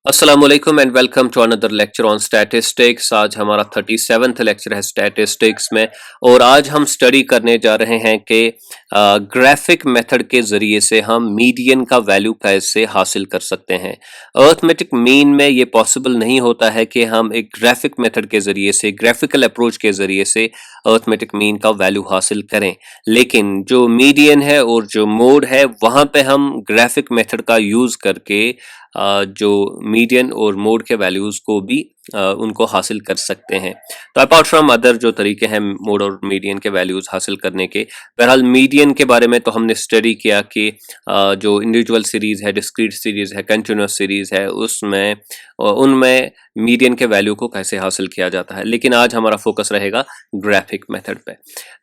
अस्सलामुअलैकुम and welcome to another lecture on statistics. आज हमारा 37th लेक्चर है स्टैटिस्टिक्स में और आज हम स्टडी करने जा रहे हैं कि ग्राफिक मेथड के ज़रिए से हम मीडियन का वैल्यू कैसे हासिल कर सकते हैं। अर्थमेटिक मीन में ये पॉसिबल नहीं होता है कि हम एक ग्राफिक मेथड के ज़रिए से, ग्राफिकल अप्रोच के ज़रिए से अर्थमेटिक मीन का वैल्यू हासिल करें, लेकिन जो मीडियन है और जो मोड है वहाँ पे हम ग्राफिक मेथड का यूज़ करके जो मीडियन और मोड के वैल्यूज को भी उनको हासिल कर सकते हैं। तो अपार्ट फ्रॉम अदर जो तरीके हैं मोड और मीडियन के वैल्यूज हासिल करने के, बहरहाल मीडियन के बारे में तो हमने स्टडी किया कि जो इंडिविजुअल सीरीज है, डिस्क्रीट सीरीज है, कंटिन्यूस सीरीज है, उसमें उनमें मीडियन के वैल्यू को कैसे हासिल किया जाता है। लेकिन आज हमारा फोकस रहेगा ग्राफिक मेथड पे।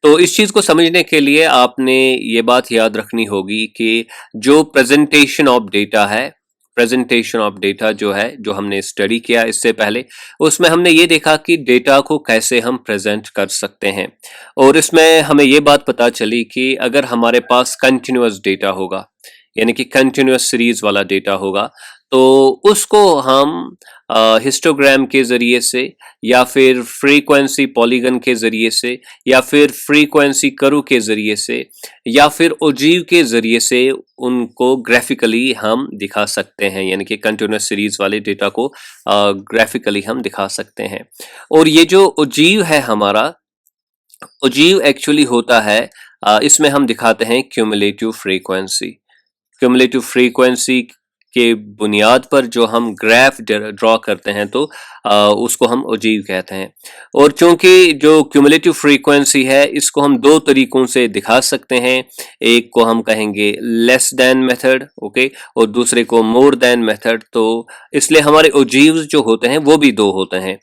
तो इस चीज को समझने के लिए आपने ये बात याद रखनी होगी कि जो प्रेजेंटेशन ऑफ डेटा है, प्रेजेंटेशन ऑफ डेटा जो है, जो हमने स्टडी किया इससे पहले, उसमें हमने ये देखा कि डेटा को कैसे हम प्रेजेंट कर सकते हैं। और इसमें हमें ये बात पता चली कि अगर हमारे पास कंटिन्यूअस डेटा होगा, यानी कि कंटिन्यूअस सीरीज वाला डेटा होगा, तो उसको हम हिस्टोग्राम के ज़रिए से या फिर फ्रीक्वेंसी पॉलीगन के ज़रिए से या फिर फ्रीक्वेंसी कर्व के ज़रिए से या फिर ओजीव के ज़रिए से उनको ग्राफिकली हम दिखा सकते हैं, यानी कि कंटिन्यूस सीरीज वाले डेटा को ग्राफिकली हम दिखा सकते हैं। और ये जो ओजीव है हमारा, ओजीव एक्चुअली होता है, इसमें हम दिखाते हैं क्यूमुलेटिव फ्रीक्वेंसी। क्यूमुलेटिव फ्रीक्वेंसी के बुनियाद पर जो हम ग्राफ ड्रॉ करते हैं तो उसको हम ओजीव कहते हैं। और चूंकि जो क्यूमुलेटिव फ्रीक्वेंसी है, इसको हम दो तरीकों से दिखा सकते हैं। एक को हम कहेंगे लेस देन मेथड, ओके, और दूसरे को मोर देन मेथड। तो इसलिए हमारे ओजीव्स जो होते हैं वो भी दो होते हैं।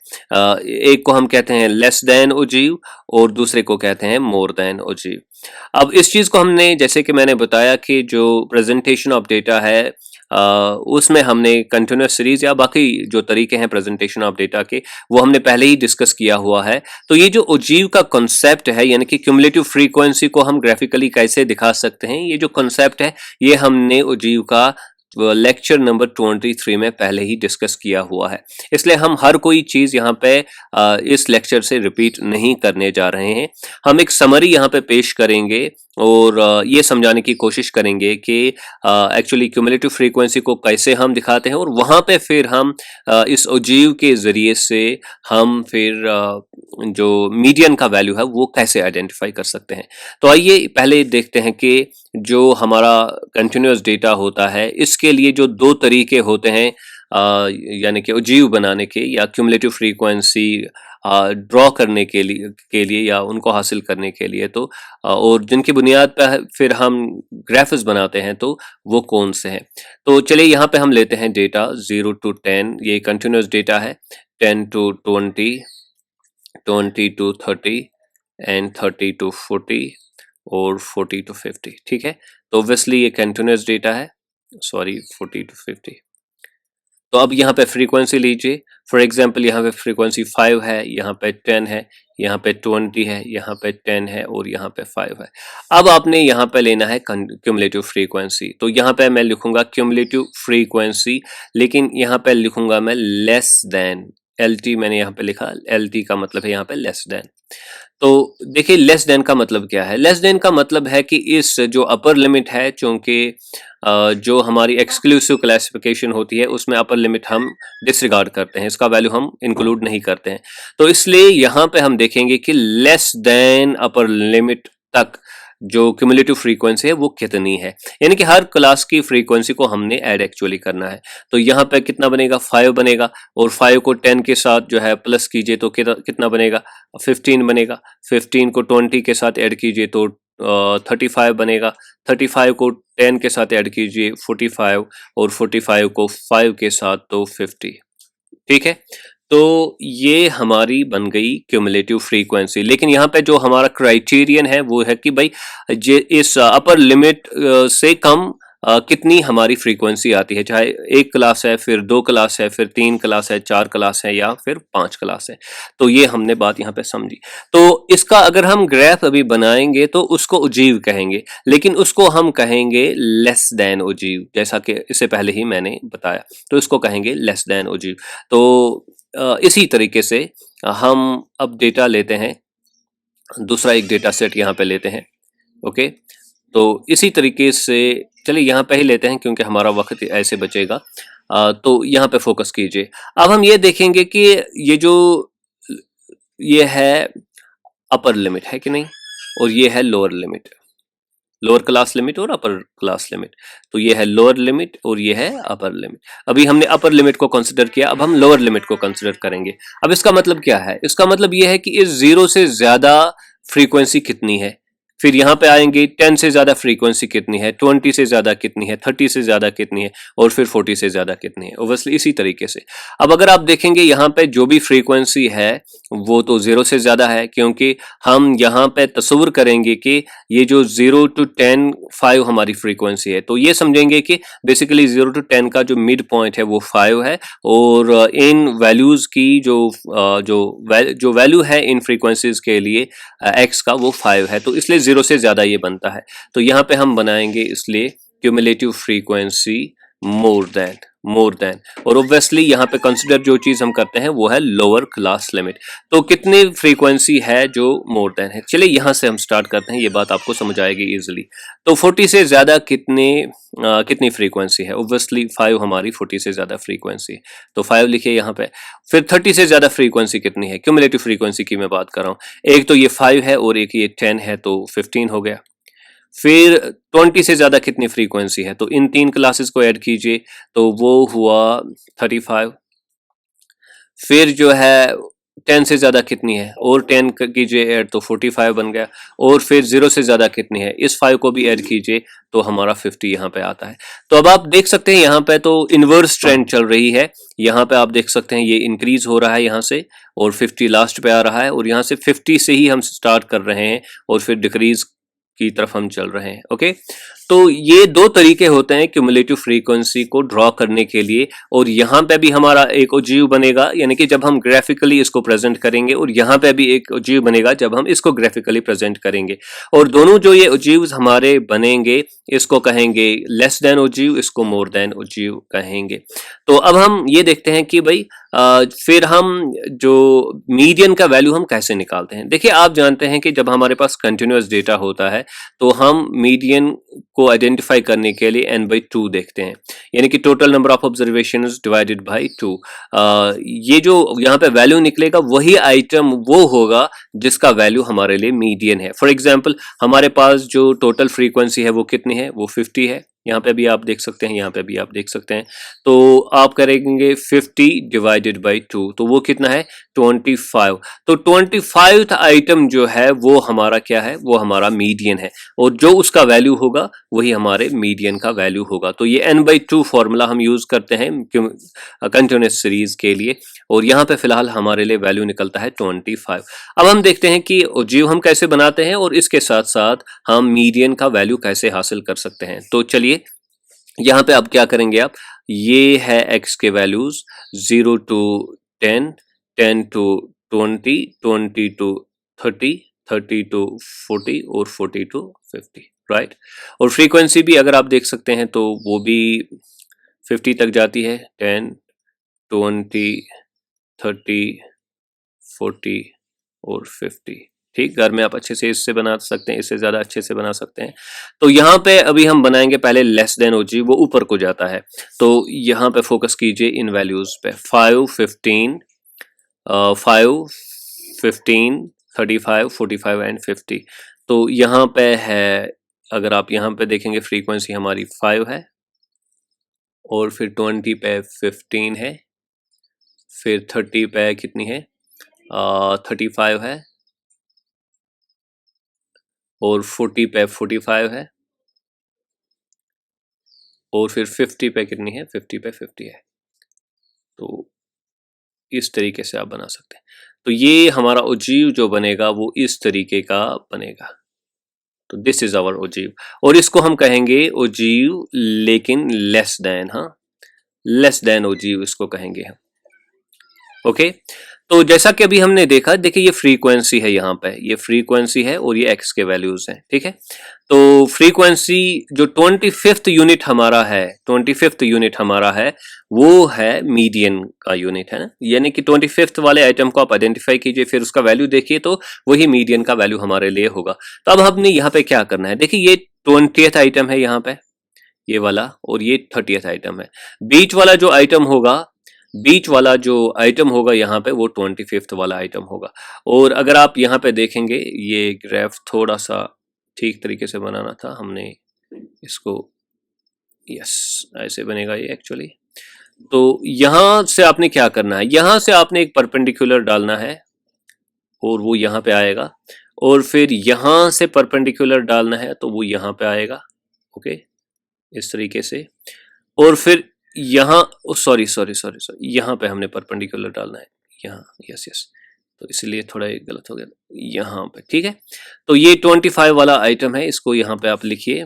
एक को हम कहते हैं लेस देन ओजीव और दूसरे को कहते हैं मोर देन ओजीव। अब इस चीज को हमने, जैसे कि मैंने बताया कि जो प्रेजेंटेशन ऑफ डेटा है, उसमें हमने कंटिन्यूस सीरीज या बाकी जो तरीके हैं प्रेजेंटेशन ऑफ डेटा के, वो हमने पहले ही डिस्कस किया हुआ है। तो ये जो ओजीव का कॉन्सेप्ट है, यानी कि क्यूमुलेटिव फ्रीक्वेंसी को हम ग्राफिकली कैसे दिखा सकते हैं, ये जो कॉन्सेप्ट है ये हमने ओजीव का लेक्चर नंबर 23 में पहले ही डिस्कस किया हुआ है। इसलिए हम हर कोई चीज यहाँ पे इस लेक्चर से रिपीट नहीं करने जा रहे हैं। हम एक समरी यहाँ पे पेश करेंगे और ये समझाने की कोशिश करेंगे कि एक्चुअली क्यूमुलेटिव फ्रीक्वेंसी को कैसे हम दिखाते हैं और वहाँ पे फिर हम इस ओजीव के ज़रिए से हम फिर जो मीडियन का वैल्यू है वो कैसे आइडेंटिफाई कर सकते हैं। तो आइए पहले देखते हैं कि जो हमारा कंटिन्यूअस डेटा होता है, इसके लिए जो दो तरीके होते हैं, यानी कि ओजीव बनाने के या क्यूमुलेटिव फ्रीक्वेंसी ड्रॉ करने के लिए या उनको हासिल करने के लिए, तो और जिनकी बुनियाद पर फिर हम ग्राफ्स बनाते हैं, तो वो कौन से हैं। तो चलिए यहाँ पे हम लेते हैं डेटा 0 to 10, ये कंटिन्यूअस डेटा है, 10 to 20, 20 to 30 एंड 30 to 40 और 40 to 50। ठीक है, तो ऑब्वियसली ये कंटिन्यूअस डेटा है, सॉरी 40 to 50। तो अब यहाँ पे फ्रीक्वेंसी लीजिए। फॉर एग्जांपल यहाँ पे फ्रीक्वेंसी 5 है, यहाँ पे 10 है, यहाँ पे 20 है, यहाँ पे 10 है और यहाँ पे 5 है। अब आपने यहाँ पे लेना है क्यूमुलेटिव फ्रीक्वेंसी। तो यहाँ पे मैं लिखूंगा क्यूमुलेटिव फ्रीक्वेंसी, लेकिन यहाँ पे लिखूंगा मैं लेस देन। LT मैंने यहाँ पे लिखा, LT का मतलब है यहाँ पे लेस देन। तो देखिए लेस देन का मतलब क्या है। लेस देन का मतलब है कि इस जो अपर लिमिट है, चूंकि जो हमारी एक्सक्लूसिव क्लासिफिकेशन होती है उसमें अपर लिमिट हम डिसरिगार्ड करते हैं, इसका वैल्यू हम इंक्लूड नहीं करते हैं। तो इसलिए यहाँ पे हम देखेंगे कि लेस देन अपर लिमिट तक जो क्यूमुलेटिव फ्रीक्वेंसी है वो कितनी है, यानी कि हर क्लास की फ्रीक्वेंसी को हमने ऐड एक्चुअली करना है। तो यहाँ पे कितना बनेगा, 5 बनेगा, और 5 को 10 के साथ जो है प्लस कीजिए तो कितना बनेगा, 15 बनेगा। 15 को 20 के साथ ऐड कीजिए तो 35 बनेगा। 35 को 10 के साथ ऐड कीजिए 45, और 45 को 5 के साथ तो 50। ठीक है, तो ये हमारी बन गई क्यूमुलेटिव फ्रीक्वेंसी। लेकिन यहाँ पे जो हमारा क्राइटेरियन है वो है कि भाई इस अपर लिमिट से कम कितनी हमारी फ्रीक्वेंसी आती है, चाहे एक क्लास है, फिर 2 क्लास है, फिर 3 क्लास है, 4 क्लास है या फिर 5 क्लास है। तो ये हमने बात यहाँ पे समझी। तो इसका अगर हम ग्राफ अभी बनाएंगे तो उसको उजीव कहेंगे, लेकिन उसको हम कहेंगे लेस देन उजीव, जैसा कि इससे पहले ही मैंने बताया। तो इसको कहेंगे लेस देन उजीव। तो इसी तरीके से हम अब डेटा लेते हैं, दूसरा एक डेटा सेट यहाँ पे लेते हैं। ओके, तो इसी तरीके से चलिए यहाँ पे ही लेते हैं क्योंकि हमारा वक्त ऐसे बचेगा। तो यहाँ पे फोकस कीजिए। अब हम ये देखेंगे कि ये जो ये है अपर लिमिट है कि नहीं, और ये है lower limit, lower class limit और अपर क्लास लिमिट। तो ये है लोअर लिमिट और ये है अपर लिमिट। अभी हमने अपर लिमिट को कंसिडर किया, अब हम लोअर लिमिट को कंसिडर करेंगे। अब इसका मतलब क्या है? इसका मतलब ये है कि इस 0 से ज्यादा फ्रीक्वेंसी कितनी है, फिर यहाँ पे आएंगे 10 से ज्यादा फ्रीक्वेंसी कितनी है, 20 से ज्यादा कितनी है, 30 से ज्यादा कितनी है, और फिर 40 से ज्यादा कितनी है। ओब्वियसली इसी तरीके से अब अगर आप देखेंगे यहाँ पे जो भी फ्रीक्वेंसी है वो तो 0 से ज्यादा है, क्योंकि हम यहाँ पे तस्वीर करेंगे कि ये जो 0 to 10 5 हमारी फ्रीक्वेंसी है, तो ये समझेंगे कि बेसिकली 0 to 10 का जो मिड पॉइंट है वो 5 है, और इन वैल्यूज की जो वैल्यू है इन फ्रीक्वेंसीज के लिए एक्स का वो 5 है, तो इसलिए 0 से ज्यादा ये बनता है। तो यहाँ पे हम बनाएंगे इसलिए क्यूमुलेटिव फ्रीक्वेंसी मोर देन, और ऑब्वियसली यहाँ पे कंसिडर जो चीज हम करते हैं वो है लोअर क्लास लिमिट। तो कितनी फ्रीक्वेंसी है जो मोर देन है, चलिए यहाँ से हम स्टार्ट करते हैं, ये बात आपको समझ आएगी इजिली। तो 40 से ज्यादा कितनी फ्रीक्वेंसी है? ऑब्वियसली 5 हमारी 40 से ज्यादा फ्रीक्वेंसी, तो 5 लिखिए यहाँ पे। फिर 30 से ज्यादा फ्रीक्वेंसी कितनी है? क्यूमुलेटिव फ्रीक्वेंसी की मैं बात कर रहा हूँ। एक तो ये 5 है और एक ये 10 है, तो 15 हो गया। फिर 20 से ज्यादा कितनी फ्रीक्वेंसी है? तो इन 3 क्लासेस को ऐड कीजिए, तो वो हुआ 35। फिर जो है 10 से ज्यादा कितनी है, और 10 कीजिए ऐड, तो 45 बन गया। और फिर 0 से ज्यादा कितनी है, इस 5 को भी ऐड कीजिए, तो हमारा 50 यहाँ पे आता है। तो अब आप देख सकते हैं यहाँ पे तो इनवर्स ट्रेंड चल रही है। यहाँ पे आप देख सकते हैं ये इंक्रीज हो रहा है यहाँ से, और 50 लास्ट पे आ रहा है, और यहाँ से 50 से ही हम स्टार्ट कर रहे हैं और फिर डिक्रीज की तरफ हम चल रहे हैं। ओके, तो ये दो तरीके होते हैं क्यूमुलेटिव फ्रीक्वेंसी को ड्रॉ करने के लिए, और यहाँ पे भी हमारा एक ओजीव बनेगा, यानी कि जब हम ग्राफिकली इसको प्रेजेंट करेंगे, और यहाँ पे भी एक ओजीव बनेगा जब हम इसको ग्राफिकली प्रेजेंट करेंगे। और दोनों जो ये ओजीव्स हमारे बनेंगे, इसको कहेंगे लेस देन ओजीव, इसको मोर देन ओजीव कहेंगे। तो अब हम ये देखते हैं कि भाई फिर हम जो मीडियन का वैल्यू हम कैसे निकालते हैं। देखिए, आप जानते हैं कि जब हमारे पास कंटिन्यूअस डेटा होता है तो हम मीडियन को आइडेंटिफाई करने के लिए n/2 देखते हैं, यानी कि total number of observations divided by 2। ये जो यहाँ पे वैल्यू निकलेगा वही आइटम वो होगा जिसका वैल्यू हमारे लिए मीडियन है। फॉर एग्जांपल, हमारे पास जो टोटल फ्रीक्वेंसी है वो कितनी है? वो 50 है। यहाँ पे भी आप देख सकते हैं, यहाँ पे भी आप देख सकते हैं। तो आप करेंगे 50 डिवाइडेड बाई 2, तो वो कितना है? 25। तो 25th आइटम जो है वो हमारा क्या है? वो हमारा मीडियन है, और जो उसका वैल्यू होगा वही हमारे मीडियन का वैल्यू होगा। तो ये n/2 फॉर्मूला हम यूज करते हैं कंटिन्यूअस सीरीज के लिए, और यहाँ पे फिलहाल हमारे लिए वैल्यू निकलता है 25। अब हम देखते हैं कि जीव हम कैसे बनाते हैं, और इसके साथ साथ हम मीडियन का वैल्यू कैसे हासिल कर सकते हैं। तो चलिए यहाँ पे अब क्या करेंगे आप, ये है x के values 0 to 10, 10 to 20, 20 to 30, 30 to 40 और 40 to 50, राइट। और फ्रीक्वेंसी भी अगर आप देख सकते हैं तो वो भी 50 तक जाती है, 10, 20, 30, 40 और 50। ठीक, घर में आप अच्छे से इससे बना सकते हैं, इससे ज्यादा अच्छे से बना सकते हैं। तो यहाँ पे अभी हम बनाएंगे पहले लेस देन ओजी, वो ऊपर को जाता है। तो यहाँ पे फोकस कीजिए इन वैल्यूज पे, 5, 15, 35, 45 एंड 50। तो यहाँ पे है, अगर आप यहाँ पे देखेंगे फ्रीक्वेंसी हमारी 5 है, और फिर 20 पे 15 है, फिर 30 पे कितनी है? 35 है, और 40 पे 45 है, और फिर 50 पे कितनी है? 50 पे 50 है। तो इस तरीके से आप बना सकते हैं। तो ये हमारा ओजीव जो बनेगा वो इस तरीके का बनेगा। तो दिस इज आवर ओजीव, और इसको हम कहेंगे ओजीव लेकिन लेस देन, हाँ लेस देन ओजीव इसको कहेंगे हम। ओके, तो जैसा कि अभी हमने देखा, देखिए ये फ्रीक्वेंसी है, यहाँ पे ये फ्रीक्वेंसी है और ये एक्स के वैल्यूज हैं, ठीक है। तो फ्रीक्वेंसी जो 25th यूनिट हमारा है, 25th यूनिट हमारा है वो है मीडियन का यूनिट, है ना, यानी कि 25th वाले आइटम को आप आइडेंटिफाई कीजिए, फिर उसका वैल्यू देखिए तो वही मीडियन का वैल्यू हमारे लिए होगा। तो अब हमने यहाँ पे क्या करना है, देखिए ये 20th आइटम है यहाँ पे, ये वाला, और ये 30th आइटम है। बीच वाला जो आइटम होगा, बीच वाला जो आइटम होगा यहाँ पे वो 25th वाला आइटम होगा। और अगर आप यहाँ पे देखेंगे, ये ग्राफ थोड़ा सा ठीक तरीके से बनाना था हमने इसको, यस ऐसे बनेगा ये एक्चुअली। तो यहां से आपने क्या करना है, यहां से आपने एक परपेंडिकुलर डालना है और वो यहाँ पे आएगा, और फिर यहां से परपेंडिकुलर डालना है तो वो यहाँ पे आएगा। ओके, इस तरीके से, और फिर यहाँ सॉरी सॉरी सॉरी सॉरी यहाँ पे हमने परपेंडिकुलर डालना है, यहाँ, यस यस, तो इसलिए थोड़ा ये गलत हो गया यहाँ पे, ठीक है। तो ये 25 वाला आइटम है, इसको यहाँ पे आप लिखिए,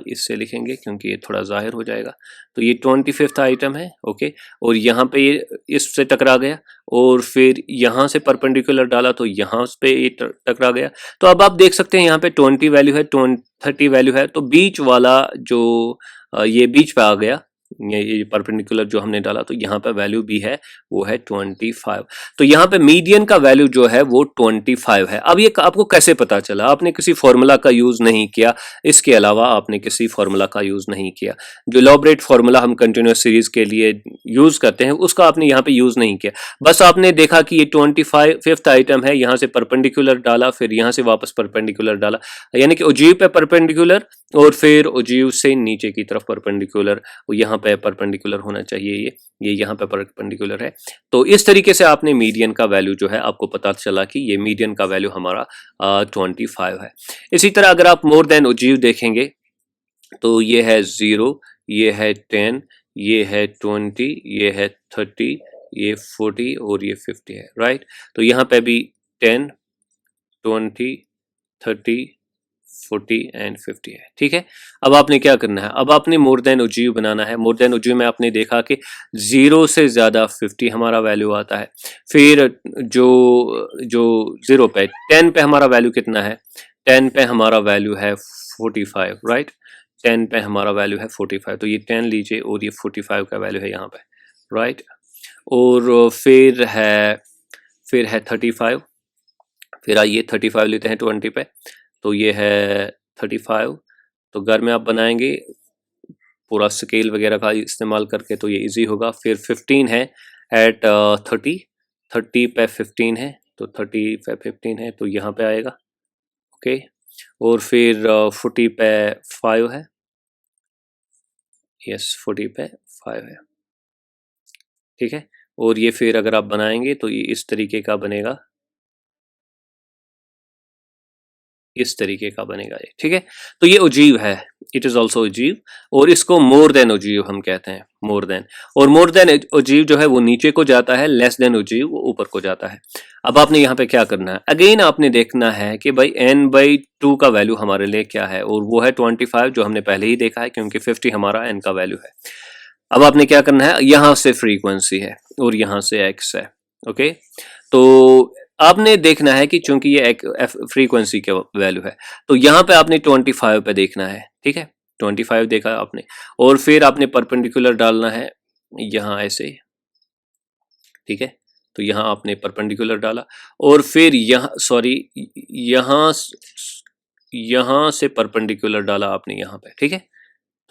इससे लिखेंगे क्योंकि ये थोड़ा जाहिर हो जाएगा। तो ये 25th आइटम है, ओके, और यहाँ पे ये इससे टकरा गया, और फिर यहाँ से परपेंडिकुलर डाला तो यहाँ पे ये टकरा गया। तो अब आप देख सकते हैं यहाँ पे 20 वैल्यू है, 30 वैल्यू है, तो बीच वाला जो ये बीच पे आ गया, ये परपेंडिकुलर जो हमने डाला, तो यहाँ पे वैल्यू भी है वो है 25। तो यहाँ पे मीडियन का वैल्यू जो है वो 25 है। अब ये आपको कैसे पता चला, आपने किसी फॉर्मूला का यूज नहीं किया, इसके अलावा आपने किसी फॉर्मूला का यूज नहीं किया, जो इलैबोरेट फॉर्मूला हम कंटिन्यूअस सीरीज के लिए यूज करते हैं उसका आपने यहाँ पे यूज नहीं किया। बस आपने देखा कि ये 25th आइटम है, यहाँ से परपेंडिकुलर डाला, फिर यहाँ से वापस परपेंडिकुलर डाला, यानी कि ओजीव पे परपेंडिकुलर और फिर ओजीव से नीचे की तरफ परपेंडिकुलर, यहाँ पे परपेंडिकुलर होना चाहिए, ये यहाँ पे परपेंडिकुलर है। तो इस तरीके से आपने मीडियन का वैल्यू जो है, आपको पता चला कि ये मीडियन का वैल्यू हमारा 25 है। इसी तरह अगर आप मोर देन ओजीव देखेंगे तो ये है 0, ये है 10, ये है 20, ये है 30, ये 40 और ये 50 है, राइट। तो यहाँ पे भी 10, 20, 30, 40 एंड 50 है, ठीक है। अब आपने क्या करना है, अब आपने मोर देन ओजीव बनाना है। मोर देन ओजीव में आपने देखा कि 0 से ज्यादा 50 हमारा वैल्यू आता है, फिर जो जो 0 पे 10 पे हमारा वैल्यू कितना है, 10 पे हमारा वैल्यू है 45, राइट, 10 पे हमारा वैल्यू है 45, तो ये 10 लीजिए और ये 45 का वैल्यू है यहाँ पे, राइट। और फिर है 35, फिर आइए 35 लेते हैं 20 पे, तो ये है 35। तो घर में आप बनाएंगे पूरा स्केल वगैरह का इस्तेमाल करके तो ये इजी होगा। फिर 15 है एट 30 पे 15 है, तो 30 पे 15 है तो यहाँ पे आएगा, ओके। और फिर 40 पे 5 है, यस 40 पे 5 है, ठीक है। और ये फिर अगर आप बनाएंगे तो ये इस तरीके का बनेगा, इस तरीके का बनेगा ये, ठीक है। तो ये ओजीव है, इट इज ऑल्सो ओजीव, और इसको मोर देन ओजीव हम कहते हैं, मोर देन। और मोर देन ओजीव जो है वो नीचे को जाता है, लेस देन ओजीव वो ऊपर को जाता है। अब आपने यहाँ पे क्या करना है, अगेन आपने देखना है कि भाई n/2 का वैल्यू हमारे लिए क्या है, और वो है 25 जो हमने पहले ही देखा है, क्योंकि 50 हमारा n का वैल्यू है। अब आपने क्या करना है, यहां से फ्रीक्वेंसी है और यहां से x है, ओके। तो आपने देखना है कि चूंकि ये फ्रीक्वेंसी के वैल्यू है, तो यहाँ पे आपने 25 पे देखना है, ठीक है। 25 देखा आपने, और फिर आपने परपेंडिकुलर डालना है यहाँ ऐसे, ठीक है। तो यहाँ आपने परपेंडिकुलर डाला, और फिर यहाँ सॉरी यहाँ से परपेंडिकुलर डाला आपने यहाँ पे, ठीक है।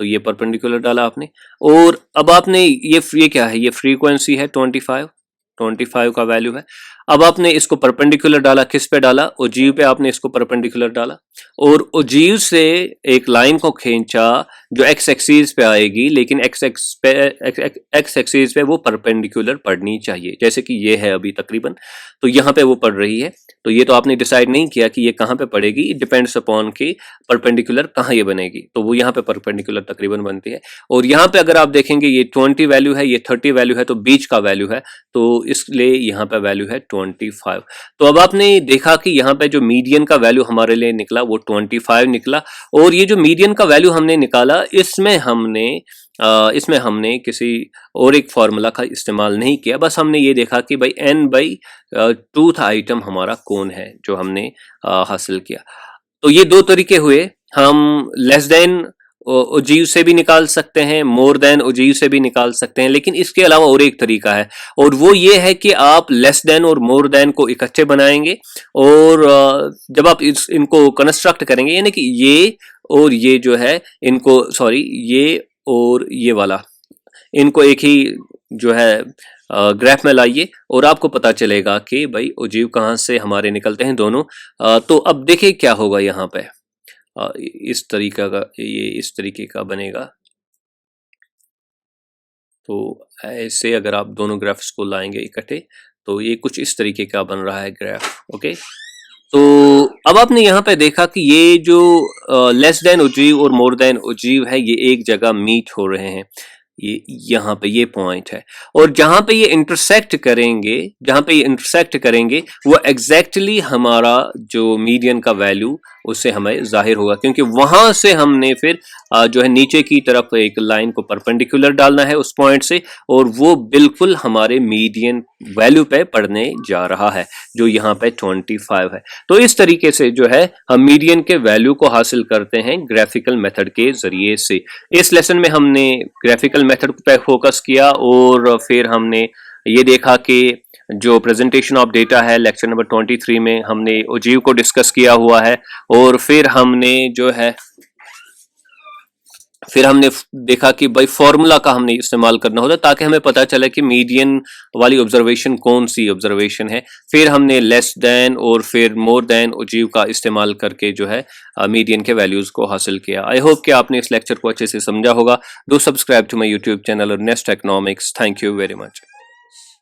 तो ये परपेंडिकुलर डाला आपने, और अब आपने ये क्या है, ये फ्रीक्वेंसी है 25 का वैल्यू है। अब आपने इसको परपेंडिकुलर डाला, किस पे डाला, ओजीव पे आपने इसको परपेंडिकुलर डाला, और ओजीव से एक लाइन को खींचा जो एक्स एक्सिस पे आएगी, लेकिन एक्स एक्सिस पे वो परपेंडिकुलर पड़नी चाहिए, जैसे कि ये है अभी तकरीबन, तो यहाँ पे वो पड़ रही है। तो ये तो आपने डिसाइड नहीं किया कि ये कहाँ पे पड़ेगी, इट डिपेंड्स अपॉन कि परपेंडिकुलर कहाँ ये बनेगी, तो वो यहाँ पे परपेंडिकुलर तकरीबन बनती है। और यहाँ पे अगर आप देखेंगे ये 20 वैल्यू है, ये 30 वैल्यू है, तो बीच का वैल्यू है, तो इसलिए यहाँ पे वैल्यू है 25। तो अब आपने देखा कि यहाँ पे जो मीडियन का वैल्यू हमारे लिए निकला वो 25 निकला, और ये जो मीडियन का वैल्यू हमने निकाला इसमें हमने किसी और एक फॉर्मूला का इस्तेमाल नहीं किया, बस हमने ये देखा कि भाई n/2 आइटम हमारा कौन है जो हमने हासिल किया। तो ये दो तरीके हुए, हम लेस देन अजीव से भी निकाल सकते हैं, मोर देन अजीव से भी निकाल सकते हैं, लेकिन इसके अलावा और एक तरीका है, और वो ये है कि आप लेस देन और मोर देन को इकट्ठे बनाएंगे, और जब आप इनको कंस्ट्रक्ट करेंगे, यानी कि ये और ये जो है इनको, सॉरी, ये और ये वाला, इनको एक ही जो है ग्राफ में लाइए, और आपको पता चलेगा कि भाई अजीव कहाँ से हमारे निकलते हैं दोनों। तो अब देखिए क्या होगा यहाँ पे, इस तरीके का बनेगा। तो ऐसे अगर आप दोनों ग्राफ्स को लाएंगे इकट्ठे, तो ये कुछ इस तरीके का बन रहा है ग्राफ। ओके, तो अब आपने यहाँ पे देखा कि ये जो लेस देन अजीव और मोर देन अजीव है, ये एक जगह मीट हो रहे हैं, ये यहाँ पे ये पॉइंट है, और जहां पे ये इंटरसेक्ट करेंगे वो एग्जैक्टली हमारा जो मीडियन का वैल्यू उससे हमें जाहिर होगा, क्योंकि वहां से हमने फिर जो है नीचे की तरफ एक लाइन को परपेंडिकुलर डालना है उस पॉइंट से, और वो बिल्कुल हमारे मीडियन वैल्यू पे पड़ने जा रहा है जो यहाँ पे 25 है। तो इस तरीके से जो है हम मीडियन के वैल्यू को हासिल करते हैं ग्राफिकल मेथड के जरिए से। इस लेसन में हमने ग्राफिकल मेथड पे फोकस किया, और फिर हमने ये देखा कि जो प्रेजेंटेशन ऑफ डेटा है लेक्चर नंबर 23 में हमने अजीव को डिस्कस किया हुआ है, और फिर हमने देखा कि भाई फॉर्मूला का हमने इस्तेमाल करना होता है ताकि हमें पता चले कि मीडियन वाली ऑब्जर्वेशन कौन सी ऑब्जर्वेशन है। फिर हमने लेस देन और फिर मोर देन अजीव का इस्तेमाल करके जो है मीडियन के वैल्यूज को हासिल किया। आई होप कि आपने इस लेक्चर को अच्छे से समझा होगा। Do subscribe to my YouTube channel और Nest Economics. Thank you very much.